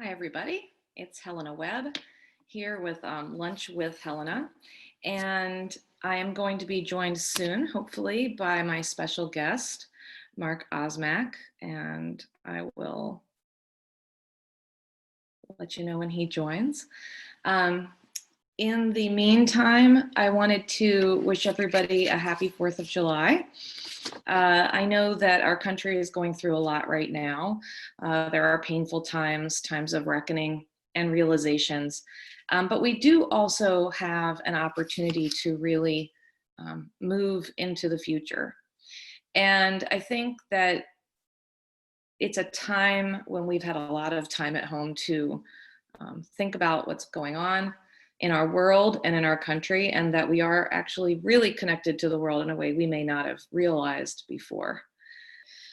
Hi, everybody. It's Helena Webb here with Lunch with Helena. And I am going to be joined soon, hopefully, by my special guest, Mark Osmack. And I will let you know when he joins. In the meantime, I wanted to wish everybody a happy 4th of July. I know that our country is going through a lot right now. There are painful times, times of reckoning and realizations, but we do also have an opportunity to really move into the future. And I think that it's a time when we've had a lot of time at home to think about what's going on in our world and in our country, and that we are actually really connected to the world in a way we may not have realized before.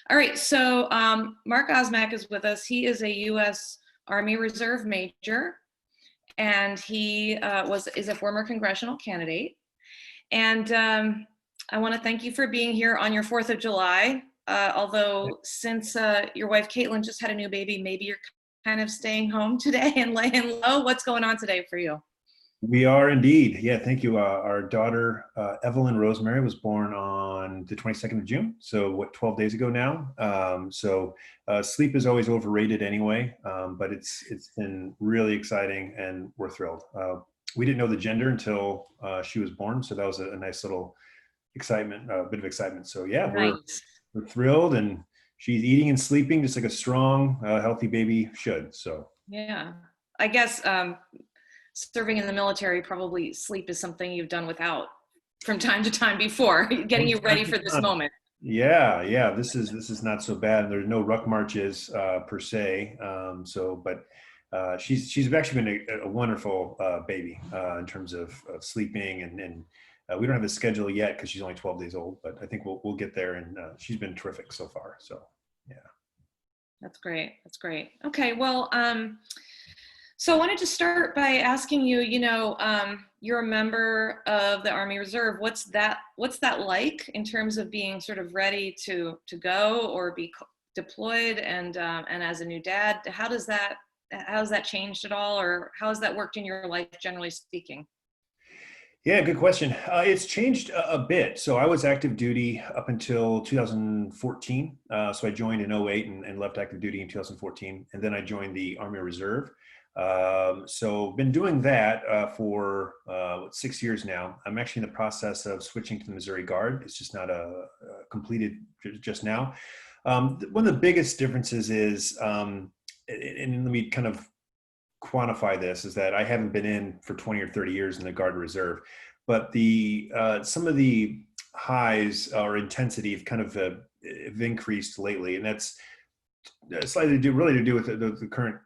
All right, so Mark Osmack is with us. He is a U.S. Army Reserve Major, and he is a former congressional candidate. And I want to thank you for being here on your 4th of July. Although since your wife Caitlin just had a new baby, maybe you're kind of staying home today and laying low. What's going on today for you? We are indeed. Yeah, thank you. Our daughter, Evelyn Rosemary, was born on the 22nd of June. So 12 days ago now. Sleep is always overrated anyway, but it's been really exciting and we're thrilled. We didn't know the gender until she was born. So that was a nice little excitement, bit of excitement. So yeah, Nice. we're thrilled, and she's eating and sleeping just like a strong, healthy baby should. So Yeah, I guess serving in the military, probably sleep is something you've done without from time to time before, getting you ready for this moment. Yeah. This is not so bad. There's no ruck marches per se. But she's actually been a wonderful baby in terms of sleeping, and we don't have the schedule yet because she's only 12 days old. But I think we'll get there, and she's been terrific so far. So yeah. That's great. That's great. Okay, well, so I wanted to start by asking you, you're a member of the Army Reserve. What's that like in terms of being sort of ready to go or be deployed, and as a new dad, how's that changed at all, or how has that worked in your life, generally speaking? Yeah, good question. It's changed a bit. So I was active duty up until 2014. So I joined in 08 and left active duty in 2014. And then I joined the Army Reserve. So been doing that for 6 years now. I'm actually in the process of switching to the Missouri Guard. It's just not completed just now. One of the biggest differences is, and let me kind of quantify this, is that I haven't been in for 20 or 30 years in the Guard Reserve, but some of the highs or intensity have kind of have increased lately, and that's slightly to do with the current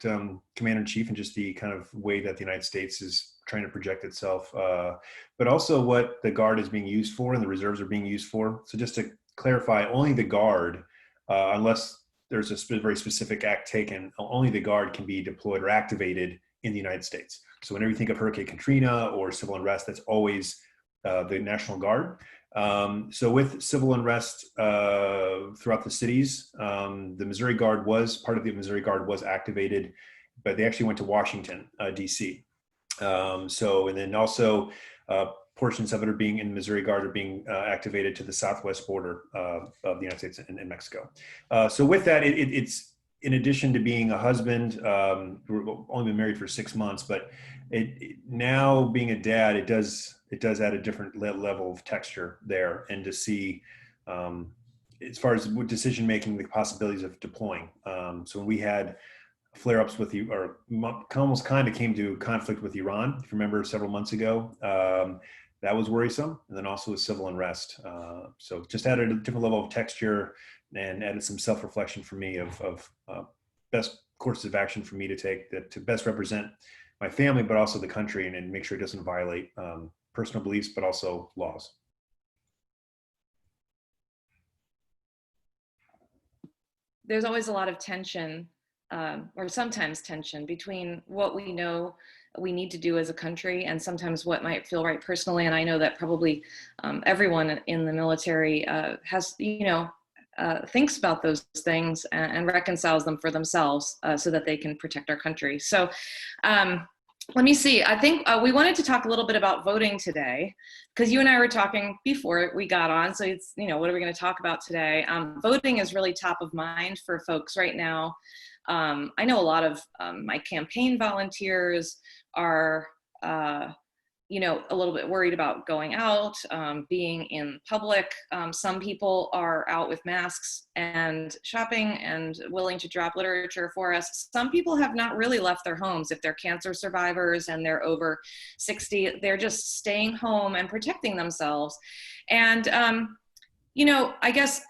commander in chief and just the kind of way that the United States is trying to project itself, but also what the Guard is being used for and the reserves are being used for. So just to clarify, only the Guard, unless there's a very specific act taken, only the Guard can be deployed or activated in the United States. So whenever you think of Hurricane Katrina or civil unrest, that's always the National Guard. So with civil unrest throughout the cities, the Missouri Guard was activated, but they actually went to Washington, D.C. And then also portions of it are being in the Missouri Guard are being activated to the southwest border of the United States and Mexico. So with that, it's in addition to being a husband, we've only been married for 6 months, but now being a dad, it does add a different level of texture there, and to see as far as decision making, the possibilities of deploying. So when we had flare-ups with you, or almost kind of came to conflict with Iran, if you remember, several months ago, that was worrisome. And then also with civil unrest. So just added a different level of texture and added some self-reflection for me of best courses of action for me to take that to best represent my family, but also the country, and make sure it doesn't violate personal beliefs, but also laws. There's always a lot of tension, or sometimes tension, between what we know we need to do as a country and sometimes what might feel right personally. And I know that probably everyone in the military has thinks about those things and reconciles them for themselves so that they can protect our country. So let me see. I think we wanted to talk a little bit about voting today, because you and I were talking before we got on. So it's, what are we going to talk about today? Voting is really top of mind for folks right now. I know a lot of my campaign volunteers are a little bit worried about going out, being in public. Some people are out with masks and shopping and willing to drop literature for us. Some people have not really left their homes. If they're cancer survivors and they're over 60, they're just staying home and protecting themselves. And, I guess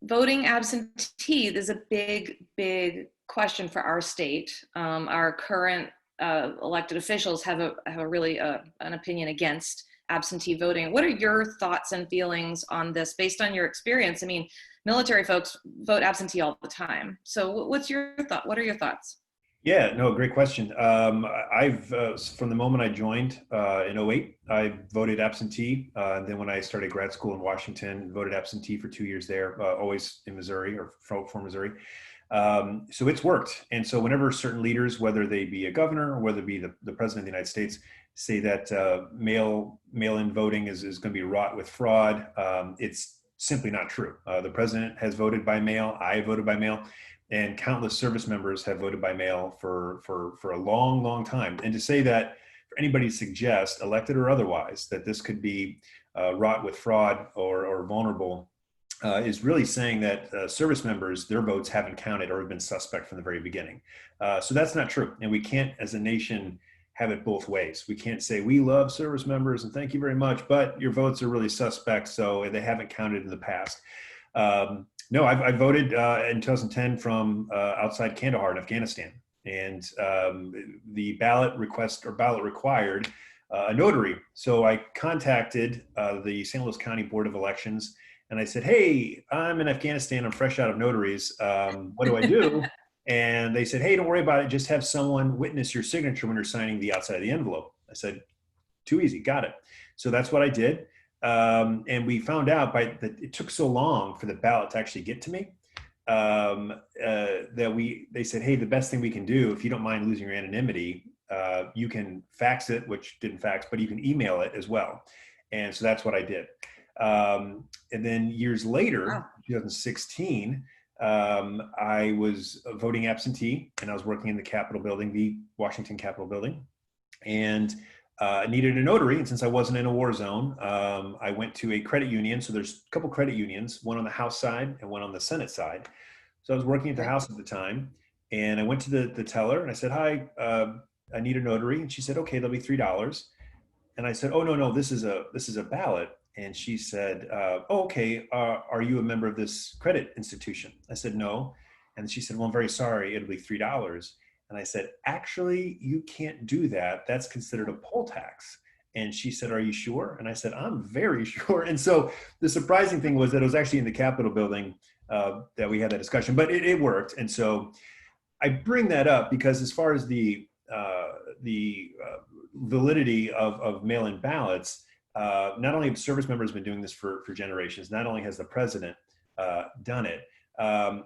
voting absentee is a big, big question for our state. Our current elected officials have a really an opinion against absentee voting. What are your thoughts and feelings on this based on your experience? I mean, military folks vote absentee all the time. So what's your thought? What are your thoughts? Yeah, no, great question. I've from the moment I joined in '08, I voted absentee. Then when I started grad school in Washington, voted absentee for 2 years there, always in Missouri or for Missouri. So it's worked. And so whenever certain leaders, whether they be a governor or whether it be the president of the United States, say that mail-in voting is going to be wrought with fraud, it's simply not true. The president has voted by mail. I voted by mail. And countless service members have voted by mail for a long, long time. And to say that for anybody to suggest, elected or otherwise, that this could be wrought with fraud or vulnerable is really saying that service members, their votes haven't counted or have been suspect from the very beginning. So that's not true. And we can't, as a nation, have it both ways. We can't say we love service members and thank you very much, but your votes are really suspect, so they haven't counted in the past. No, I voted in 2010 from outside Kandahar in Afghanistan. And the ballot required a notary. So I contacted the St. Louis County Board of Elections and I said, hey, I'm in Afghanistan. I'm fresh out of notaries. What do I do? And they said, hey, don't worry about it. Just have someone witness your signature when you're signing the outside of the envelope. I said, too easy. Got it. So that's what I did. And we found out that it took so long for the ballot to actually get to me that they said, hey, the best thing we can do, if you don't mind losing your anonymity, you can fax it, which didn't fax, but you can email it as well. And so that's what I did. And then years later, wow. 2016, I was voting absentee and I was working in the Capitol building, the Washington Capitol building, and I needed a notary. And since I wasn't in a war zone, I went to a credit union. So there's a couple credit unions, one on the House side and one on the Senate side. So I was working at the House at the time, and I went to the teller and I said, hi, I need a notary. And she said, okay, that'll be $3. And I said, oh, no, this is a ballot. And she said, oh, okay, are you a member of this credit institution? I said, no. And she said, well, I'm very sorry, it'll be $3. And I said, actually, you can't do that. That's considered a poll tax. And she said, are you sure? And I said, I'm very sure. And so the surprising thing was that it was actually in the Capitol building that we had that discussion, but it worked. And so I bring that up because as far as the validity of mail-in ballots, not only have service members been doing this for generations, not only has the president done it,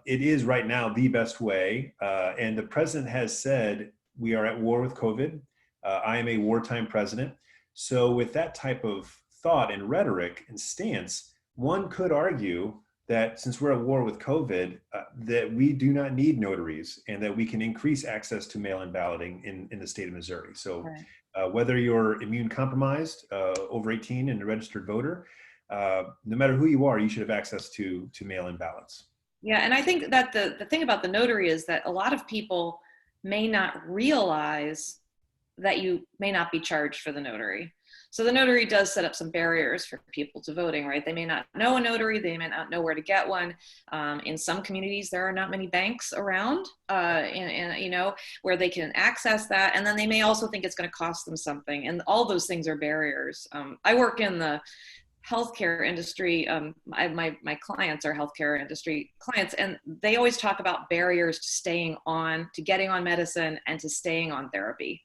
it is right now the best way. And the president has said, we are at war with COVID. I am a wartime president. So with that type of thought and rhetoric and stance, one could argue that since we're at war with COVID, that we do not need notaries and that we can increase access to mail-in balloting in the state of Missouri. So whether you're immune compromised, over 18 and a registered voter, no matter who you are, you should have access to mail-in ballots. Yeah, and I think that the thing about the notary is that a lot of people may not realize that you may not be charged for the notary. So the notary does set up some barriers for people to voting, right? They may not know a notary, they may not know where to get one. In some communities, there are not many banks around, where they can access that. And then they may also think it's going to cost them something. And all those things are barriers. I work in the healthcare industry. My clients are healthcare industry clients, and they always talk about barriers to getting on medicine and to staying on therapy.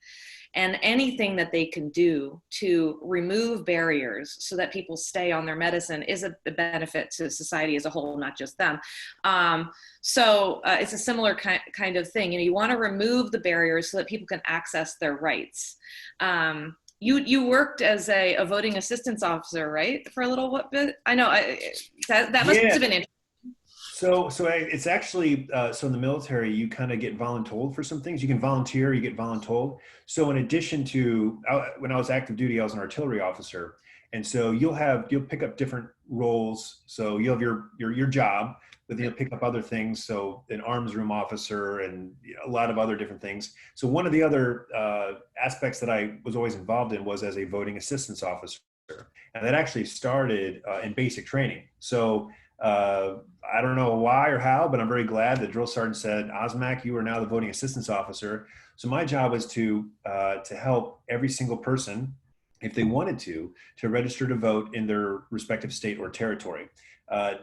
and anything that they can do to remove barriers so that people stay on their medicine is a benefit to society as a whole, not just them. So it's a similar kind of thing. You want to remove the barriers so that people can access their rights. You worked as a voting assistance officer, right, for a little bit? I know that must have been interesting. It's actually, so in the military, you kind of get voluntold for some things. You can volunteer, you get voluntold. So in addition to, when I was active duty, I was an artillery officer. And so you'll pick up different roles. So you'll have your job, but then you'll pick up other things. So an arms room officer and a lot of other different things. So one of the other aspects that I was always involved in was as a voting assistance officer. And that actually started in basic training. So I don't know why or how, but I'm very glad the drill sergeant said, Osmack, you are now the voting assistance officer. So my job was to help every single person, if they wanted to register to vote in their respective state or territory.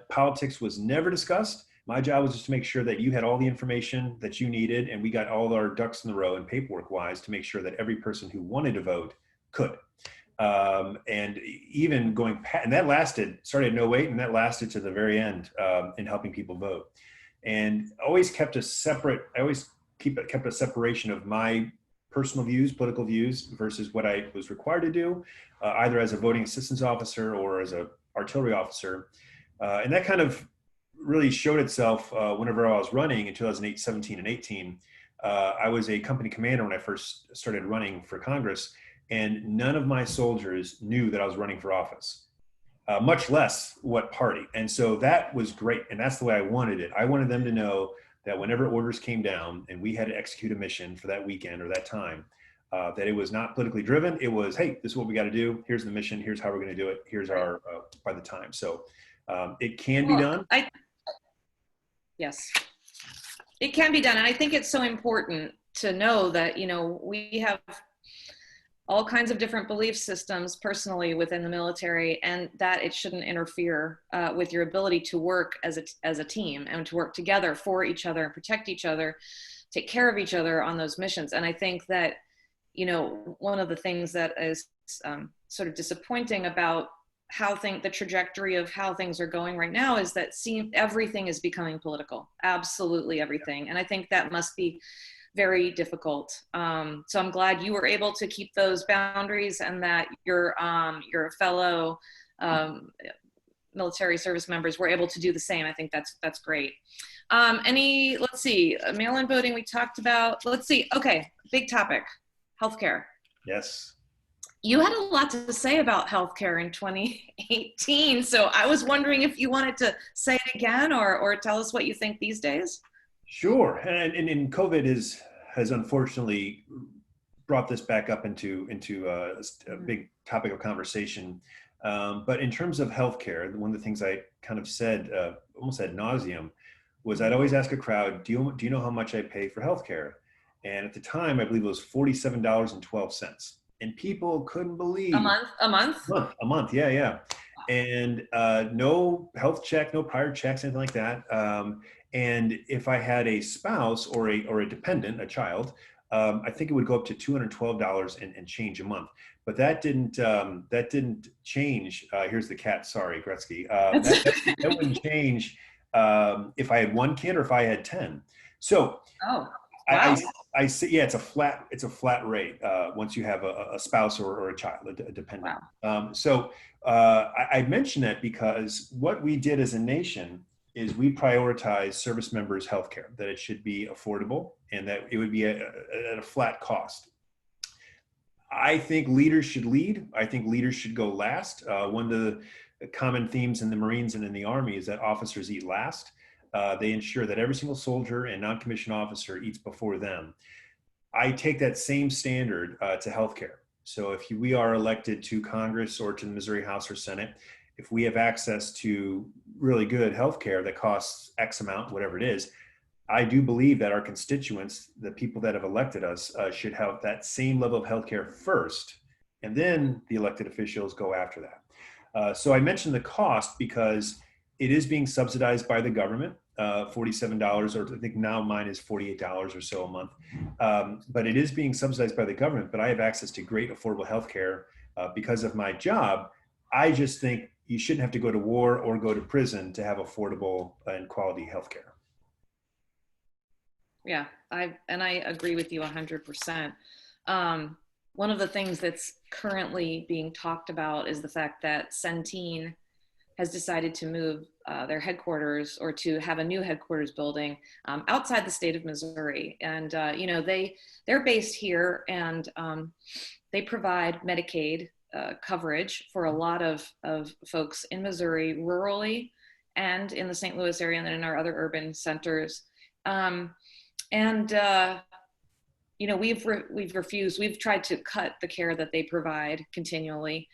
Politics was never discussed. My job was just to make sure that you had all the information that you needed, and we got all our ducks in the row and paperwork wise to make sure that every person who wanted to vote could. And even going past, and that started in 08, and that lasted to the very end in helping people vote. And always kept a separation of my personal views, political views, versus what I was required to do, either as a voting assistance officer or as an artillery officer. And that kind of really showed itself whenever I was running in 2008, 17, and 18. I was a company commander when I first started running for Congress, and none of my soldiers knew that I was running for office, much less what party. And so that was great. And that's the way I wanted it. I wanted them to know that whenever orders came down and we had to execute a mission for that weekend or that time, that it was not politically driven. It was, hey, this is what we got to do. Here's the mission. Here's how we're going to do it. Here's our, by the time. So it can be done. Yes, it can be done. And I think it's so important to know that, we have all kinds of different belief systems personally within the military, and that it shouldn't interfere with your ability to work as a team and to work together for each other and protect each other, take care of each other on those missions. And I think that, one of the things that is sort of disappointing about the trajectory of how things are going right now is that everything is becoming political, absolutely everything. And I think that must be very difficult. So I'm glad you were able to keep those boundaries, and that your fellow military service members were able to do the same. I think that's great. Let's see, mail-in voting we talked about. Let's see, okay, big topic, healthcare. Yes. You had a lot to say about healthcare in 2018. So I was wondering if you wanted to say it again or tell us what you think these days. Sure, and COVID has unfortunately brought this back up into a big topic of conversation. But in terms of healthcare, one of the things I kind of said almost ad nauseum was I'd always ask a crowd, do you know how much I pay for healthcare? And at the time, I believe it was $47.12, and people couldn't believe a month, yeah. And no health check, no prior checks, anything like that. And if I had a spouse or a dependent, a child, I think it would go up to $212 and change a month. But that didn't change. Here's the cat. Sorry, Gretzky. That wouldn't change if I had one kid or if I had 10. So wow. I say, yeah, it's a flat rate once you have a spouse or a child, a dependent. Wow. I mention that because what we did as a nation is we prioritize service members' healthcare, that it should be affordable and that it would be at a flat cost. I think leaders should lead. I think leaders should go last. One of the common themes in the Marines and in the Army is that officers eat last. They ensure that every single soldier and non-commissioned officer eats before them. I take that same standard to healthcare. So if we are elected to Congress or to the Missouri House or Senate, if we have access to really good healthcare that costs X amount, whatever it is, I do believe that our constituents, the people that have elected us, should have that same level of healthcare first, and then the elected officials go after that. So I mentioned the cost because it is being subsidized by the government. $47, or I think now mine is $48 or so a month. But it is being subsidized by the government, but I have access to great affordable healthcare because of my job. I just think you shouldn't have to go to war or go to prison to have affordable and quality healthcare. Yeah, I agree with you 100%. One of the things that's currently being talked about is the fact that Centene has decided to move their headquarters, or to have a new headquarters building outside the state of Missouri. And you know, they're based here, and they provide Medicaid coverage for a lot of folks in Missouri, rurally, and in the St. Louis area, and then in our other urban centers. And you know, we've refused. We've tried to cut the care that they provide continually,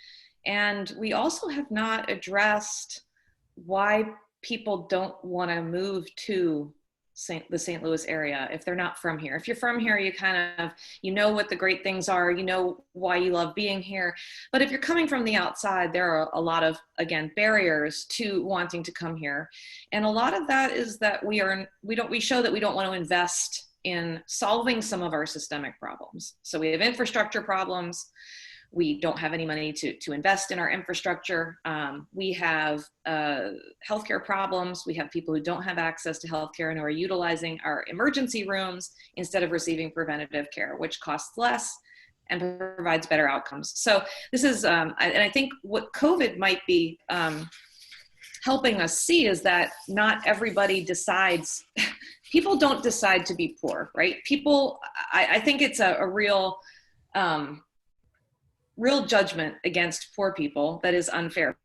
and we also have not addressed why people don't want to move to the St. Louis area if they're not from here. If you're from here, you kind of, you know what the great things are, you know why you love being here. But if you're coming from the outside, there are a lot of, again, barriers to wanting to come here. And a lot of that is that we show that we don't want to invest in solving some of our systemic problems. So we have infrastructure problems. We don't have any money to invest in our infrastructure. We have healthcare problems. We have people who don't have access to healthcare and who are utilizing our emergency rooms instead of receiving preventative care, which costs less and provides better outcomes. So this is, and I think what COVID might be helping us see is that not everybody decides, people don't decide to be poor, right? People, I think it's a real judgment against poor people that is unfair.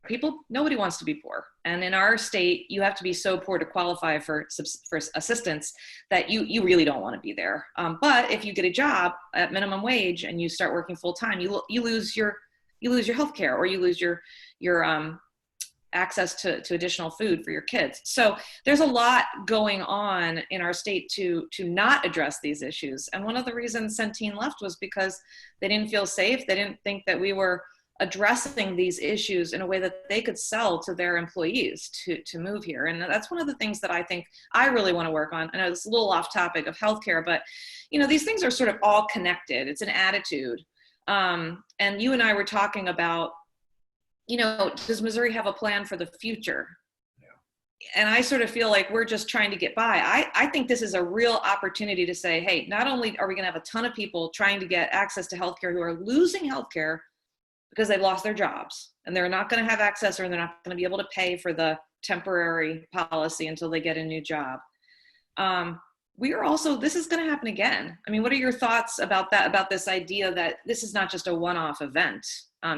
Nobody wants to be poor. And in our state, you have to be so poor to qualify for assistance that you really don't want to be there. But if you get a job at minimum wage and you start working full time, you lose your health care, or you lose your access to additional food for your kids. So there's a lot going on in our state to not address these issues. And one of the reasons Centene left was because they didn't feel safe. They didn't think that we were addressing these issues in a way that they could sell to their employees to move here. And that's one of the things that I think I really want to work on. I know it's a little off topic of healthcare, but you know, these things are sort of all connected. It's an attitude. And you and I were talking about, you know, does Missouri have a plan for the future? Yeah. And I sort of feel like we're just trying to get by. I think this is a real opportunity to say, hey, not only are we going to have a ton of people trying to get access to healthcare who are losing healthcare because they've lost their jobs and they're not going to have access, or they're not going to be able to pay for the temporary policy until they get a new job. This is going to happen again. I mean, what are your thoughts about that, about this idea that this is not just a one-off event?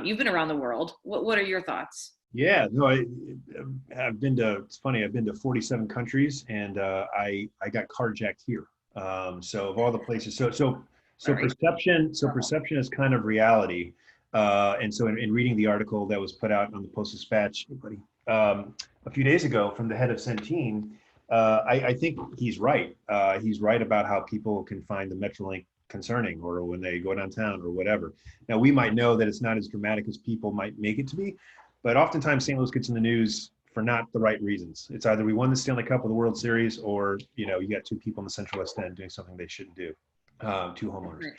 You've been around the world. What are your thoughts? Yeah, no, I've been to, it's funny, I've been to 47 countries, and I got carjacked here. So of all the places, so perception is kind of reality. And so in reading the article that was put out on the Post-Dispatch, a few days ago from the head of Centene, I think he's right. He's right about how people can find the Metrolink concerning, or when they go downtown or whatever. Now, we might know that it's not as dramatic as people might make it to be, but oftentimes St. Louis gets in the news for not the right reasons. It's either we won the Stanley Cup or the World Series, or, you know, you got two people in the Central West End doing something they shouldn't do, two homeowners.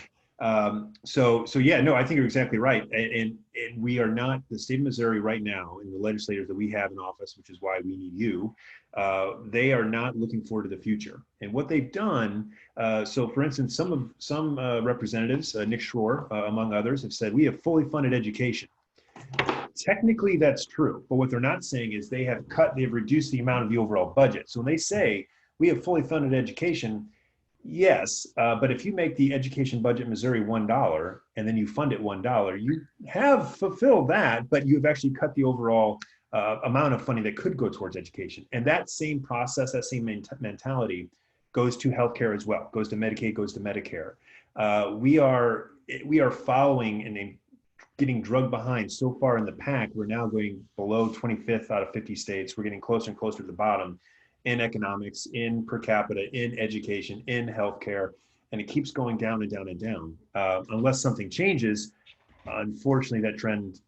So yeah, no, I think you're exactly right. And we are not, the state of Missouri right now, and the legislators that we have in office, which is why we need you, they are not looking forward to the future. And what they've done, so for instance, some representatives, Nick Schroer, among others, have said, we have fully funded education. Technically, that's true. But what they're not saying is they've reduced the amount of the overall budget. So when they say we have fully funded education, yes, but if you make the education budget in Missouri $1 and then you fund it $1, you have fulfilled that, but you've actually cut the overall amount of funding that could go towards education. And that same process, that same mentality goes to healthcare as well, goes to Medicaid, goes to Medicare. We are following and getting drugged behind so far in the pack. We're now going below 25th out of 50 states. We're getting closer and closer to the bottom in economics, in per capita, in education, in healthcare, and it keeps going down and down and down. Unless something changes, unfortunately, that trend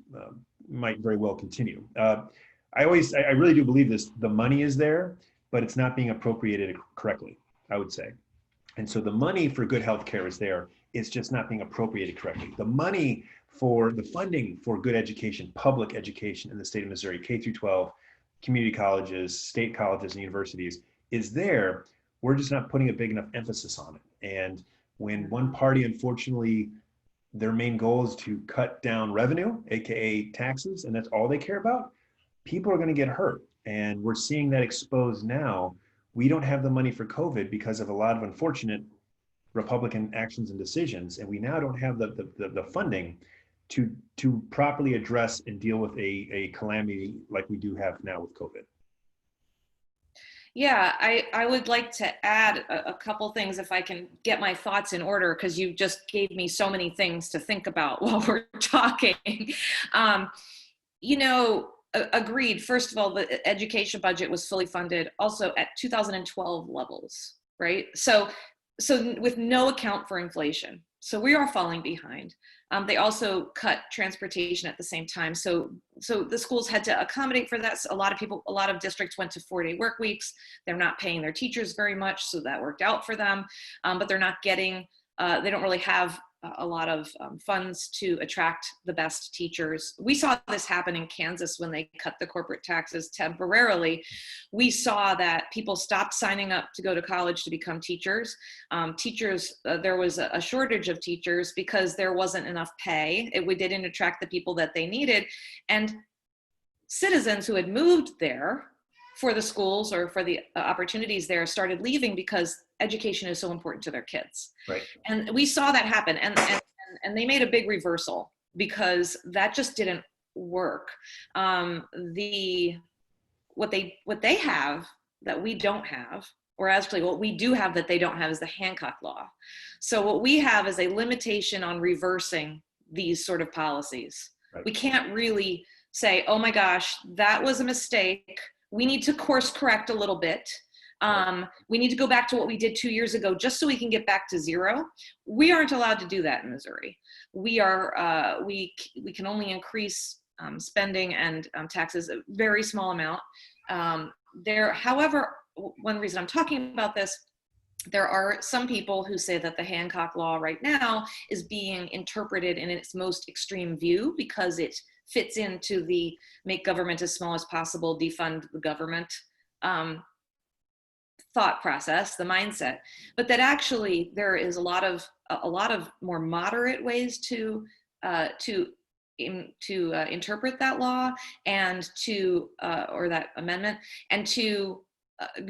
might very well continue. I really do believe this, the money is there, but it's not being appropriated correctly, I would say. And so the money for good healthcare is there. It's just not being appropriated correctly. The money for the funding for good education, public education in the state of Missouri, K through 12, community colleges, state colleges, and universities is there. We're just not putting a big enough emphasis on it. And when one party, unfortunately, their main goal is to cut down revenue, AKA taxes, and that's all they care about, people are going to get hurt. And we're seeing that exposed now. We don't have the money for COVID because of a lot of unfortunate Republican actions and decisions, and we now don't have the funding to properly address and deal with a calamity like we do have now with COVID. Yeah, I would like to add a couple things if I can get my thoughts in order, because you just gave me so many things to think about while we're talking. You know, agreed. First of all, the education budget was fully funded also at 2012 levels, right? So with no account for inflation. So we are falling behind. They also cut transportation at the same time. So the schools had to accommodate for that. So a lot of districts went to 4-day work weeks. They're not paying their teachers very much, so that worked out for them. But they're not getting, they don't really have a lot of funds to attract the best teachers. We saw this happen in Kansas when they cut the corporate taxes temporarily. We saw that people stopped signing up to go to college to become teachers. There was a shortage of teachers because there wasn't enough pay. We didn't attract the people that they needed. And citizens who had moved there for the schools or for the opportunities there started leaving because education is so important to their kids. Right. And we saw that happen. And they made a big reversal because that just didn't work. What they have that we don't have, or actually what we do have that they don't have, is the Hancock Law. So what we have is a limitation on reversing these sort of policies. Right. We can't really say, oh my gosh, that was a mistake. We need to course correct a little bit. We need to go back to what we did 2 years ago just so we can get back to zero. We aren't allowed to do that in Missouri. We can only increase spending and taxes a very small amount. However, one reason I'm talking about this, there are some people who say that the Hancock Law right now is being interpreted in its most extreme view because it fits into the make government as small as possible, defund the government thought process, the mindset, but that actually there is a lot of more moderate ways to interpret that law and or that amendment, and to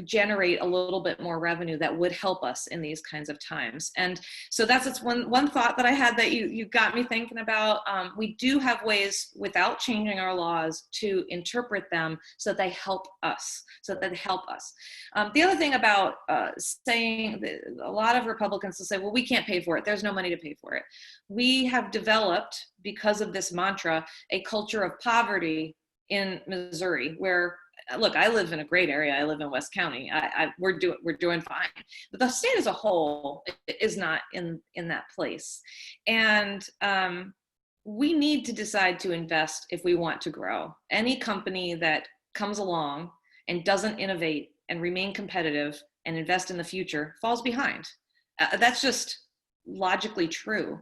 generate a little bit more revenue that would help us in these kinds of times. And so that's one thought that I had that you got me thinking about. We do have ways without changing our laws to interpret them so that they help us, The other thing about saying a lot of Republicans will say, well, we can't pay for it. There's no money to pay for it. We have developed, because of this mantra, a culture of poverty in Missouri where, look, I live in a great area. I live in West County. We're doing fine, but the state as a whole is not in that place. And we need to decide to invest if we want to grow. Any company that comes along and doesn't innovate and remain competitive and invest in the future falls behind. That's just logically true.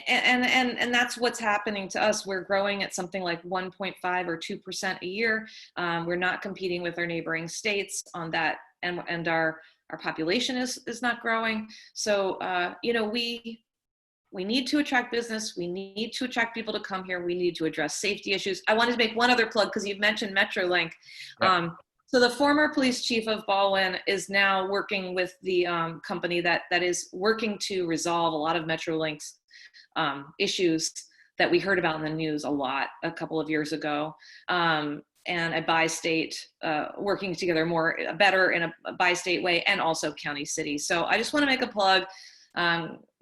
And that's what's happening to us. We're growing at something like 1.5 or 2% a year. We're not competing with our neighboring states on that. And our population is not growing. So, we need to attract business. We need to attract people to come here. We need to address safety issues. I wanted to make one other plug because you've mentioned MetroLink. Right. So the former police chief of Baldwin is now working with the company that is working to resolve a lot of MetroLink's issues that we heard about in the news a lot a couple of years ago. And a bi-state, working together better in a bi-state way, and also county city. So I just want to make a plug.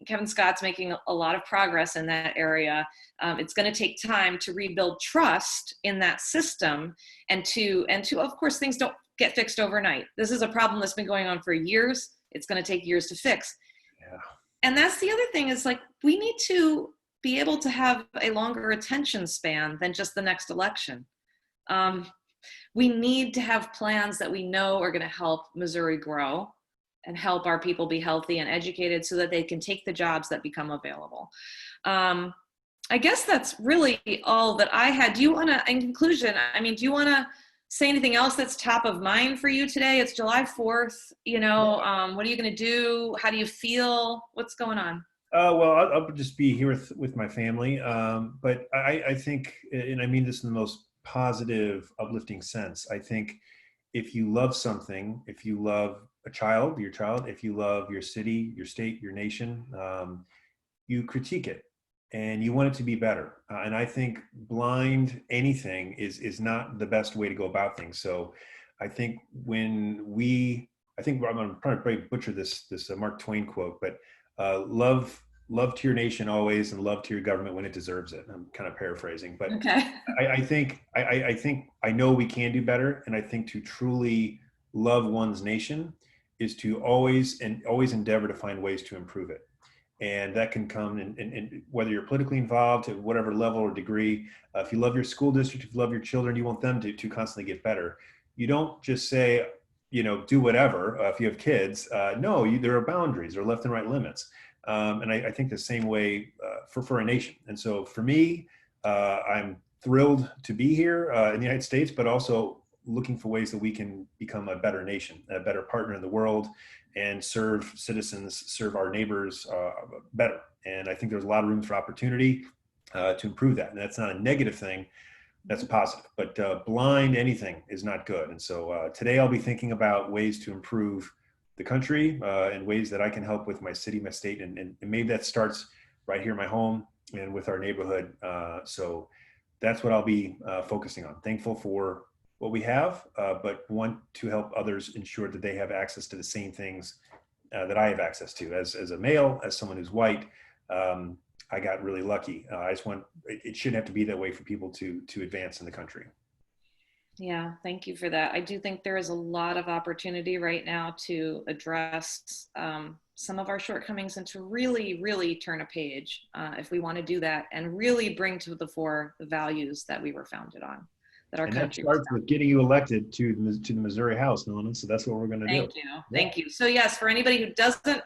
Kevin Scott's making a lot of progress in that area. It's going to take time to rebuild trust in that system, and to of course, things don't get fixed overnight. This is a problem that's been going on for years. It's going to take years to fix. Yeah. And that's the other thing, is like, we need to be able to have a longer attention span than just the next election. we need to have plans that we know are going to help Missouri grow and help our people be healthy and educated so that they can take the jobs that become available. I guess that's really all that I had. Do you want to, in conclusion, I mean, do you want to say anything else that's top of mind for you today? It's July 4th, you know, what are you going to do? How do you feel? What's going on? Well, I'll just be here with my family. But I think, and I mean this in the most positive, uplifting sense, I think if you love something, if you love your child, if you love your city, your state, your nation, you critique it and you want it to be better. And I think blind anything is not the best way to go about things. So I think I think I'm going to probably butcher this Mark Twain quote, but love to your nation always and love to your government when it deserves it. I'm kind of paraphrasing, but Okay. I think I know we can do better. And I think to truly love one's nation is to always endeavor to find ways to improve it. And that can come in whether you're politically involved at whatever level or degree. If you love your school district, if you love your children, you want them to constantly get better. You don't just say, do whatever. If you have kids, no, there are boundaries, there are left and right limits. And I think the same way for a nation. And so for me, I'm thrilled to be here in the United States, but also looking for ways that we can become a better nation, a better partner in the world, and serve citizens, serve our neighbors better. And I think there's a lot of room for opportunity to improve that. And that's not a negative thing, that's a positive. But blind anything is not good. And so today I'll be thinking about ways to improve the country and ways that I can help with my city, my state, and maybe that starts right here in my home and with our neighborhood. So that's what I'll be focusing on. Thankful for what we have, but want to help others ensure that they have access to the same things that I have access to. As a male, as someone who's white, I got really lucky. It shouldn't have to be that way for people to advance in the country. Yeah, thank you for that. I do think there is a lot of opportunity right now to address some of our shortcomings and to really, really turn a page if we want to do that and really bring to the fore the values that we were founded on, that our country was starts with getting you elected to the Missouri House, Helena. So that's what we're going to do. Thank you. Thank you. So yes, for anybody who doesn't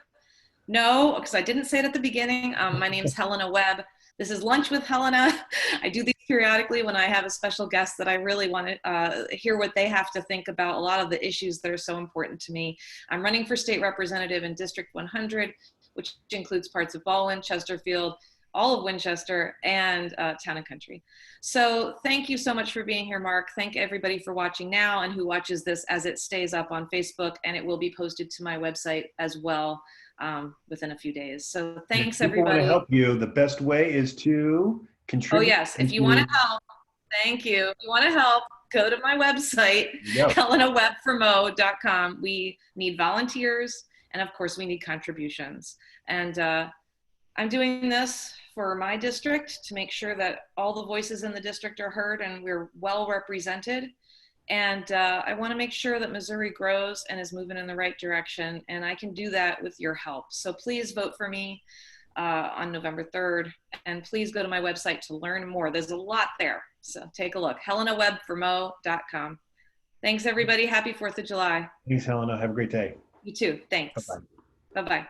know, because I didn't say it at the beginning, my name's Helena Webb. This is Lunch with Helena. I do these periodically when I have a special guest that I really want to hear what they have to think about a lot of the issues that are so important to me. I'm running for state representative in District 100, which includes parts of Baldwin, Chesterfield, all of Winchester, and Town and Country. So thank you so much for being here, Mark. Thank everybody for watching now and who watches this as it stays up on Facebook, and it will be posted to my website as well within a few days. So thanks, everybody. If people want to help you, the best way is to contribute. Oh yes, if you want to help, thank you. If you want to help, go to my website, helenawebformo.com. We need volunteers, and of course we need contributions. And I'm doing this for my district to make sure that all the voices in the district are heard and we're well represented. And I want to make sure that Missouri grows and is moving in the right direction. And I can do that with your help. So please vote for me on November 3rd. And please go to my website to learn more. There's a lot there. So take a look. helenawebformo.com. Thanks, everybody. Happy 4th of July. Thanks, Helena. Have a great day. You too. Thanks. Bye-bye. Bye-bye.